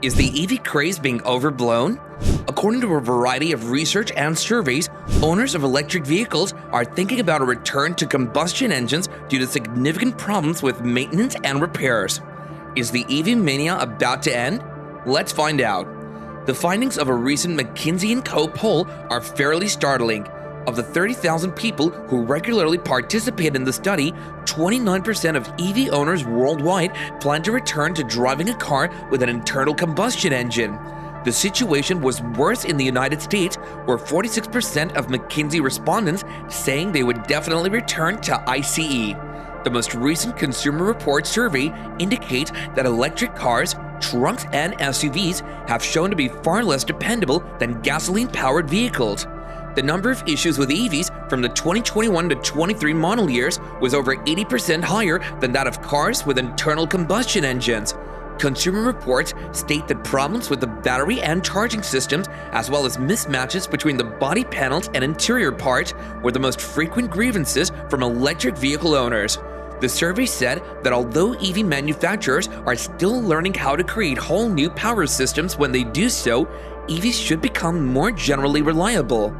Is the EV craze being overblown? According to a variety of research and surveys, owners of electric vehicles are thinking about a return to combustion engines due to significant problems with maintenance and repairs. Is the EV mania about to end? Let's find out. The findings of a recent McKinsey & Co. poll are fairly startling. Of the 30,000 people who regularly participate in the study, 29% of EV owners worldwide plan to return to driving a car with an internal combustion engine. The situation was worse in the United States, where 46% of McKinsey respondents saying they would definitely return to ICE. The most recent Consumer Reports survey indicates that electric cars, trucks, and SUVs have shown to be far less dependable than gasoline-powered vehicles. The number of issues with EVs from the 2021 to 23 model years was over 80% higher than that of cars with internal combustion engines. Consumer Reports state that problems with the battery and charging systems, as well as mismatches between the body panels and interior parts, were the most frequent grievances from electric vehicle owners. The survey said that although EV manufacturers are still learning how to create whole new power systems when they do so, EVs should become more generally reliable.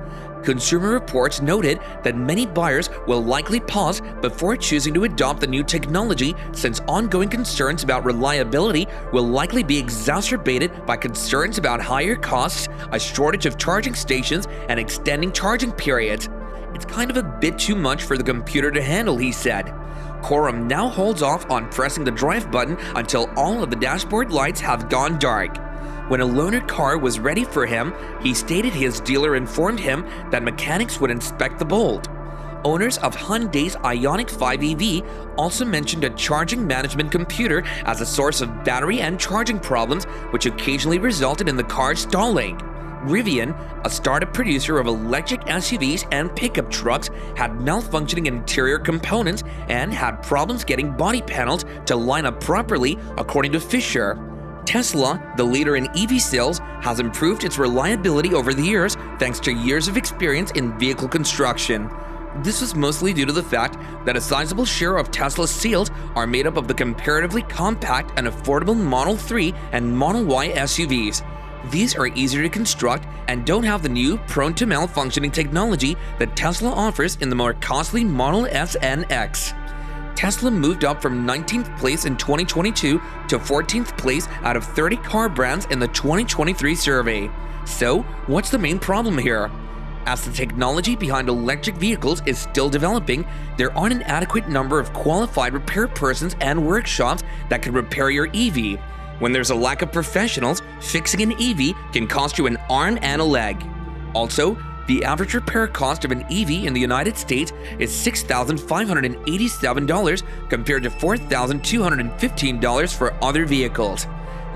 Consumer Reports noted that many buyers will likely pause before choosing to adopt the new technology, since ongoing concerns about reliability will likely be exacerbated by concerns about higher costs, a shortage of charging stations, and extending charging periods. "It's kind of a bit too much for the computer to handle," he said. Quorum now holds off on pressing the drive button until all of the dashboard lights have gone dark. When a loaner car was ready for him, he stated his dealer informed him that mechanics would inspect the bolt. Owners of Hyundai's Ioniq 5 EV also mentioned a charging management computer as a source of battery and charging problems, which occasionally resulted in the car stalling. Rivian, a startup producer of electric SUVs and pickup trucks, had malfunctioning interior components and had problems getting body panels to line up properly, according to Fisher. Tesla, the leader in EV sales, has improved its reliability over the years thanks to years of experience in vehicle construction. This was mostly due to the fact that a sizable share of Tesla's sales are made up of the comparatively compact and affordable Model 3 and Model Y SUVs. These are easier to construct and don't have the new, prone-to-malfunctioning technology that Tesla offers in the more costly Model S and X. Tesla moved up from 19th place in 2022 to 14th place out of 30 car brands in the 2023 survey. So, what's the main problem here? As the technology behind electric vehicles is still developing, there aren't an adequate number of qualified repair persons and workshops that can repair your EV. When there's a lack of professionals, fixing an EV can cost you an arm and a leg. Also, the average repair cost of an EV in the United States is $6,587 compared to $4,215 for other vehicles.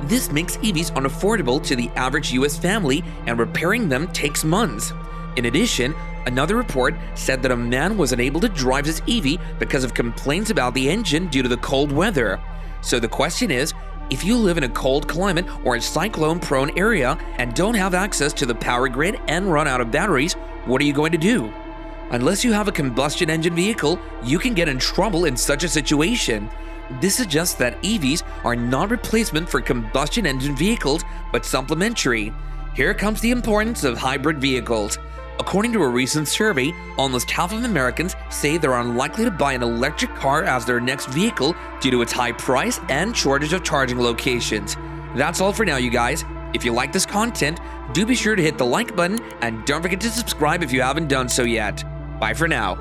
This makes EVs unaffordable to the average US family, and repairing them takes months. In addition, another report said that a man was unable to drive his EV because of complaints about the engine due to the cold weather. So the question is, if you live in a cold climate or a cyclone-prone area and don't have access to the power grid and run out of batteries, what are you going to do? Unless you have a combustion engine vehicle, you can get in trouble in such a situation. This suggests that EVs are not replacement for combustion engine vehicles, but supplementary. Here comes the importance of hybrid vehicles. According to a recent survey, almost half of Americans say they're unlikely to buy an electric car as their next vehicle due to its high price and shortage of charging locations. That's all for now, you guys. If you like this content, do be sure to hit the like button and don't forget to subscribe if you haven't done so yet. Bye for now.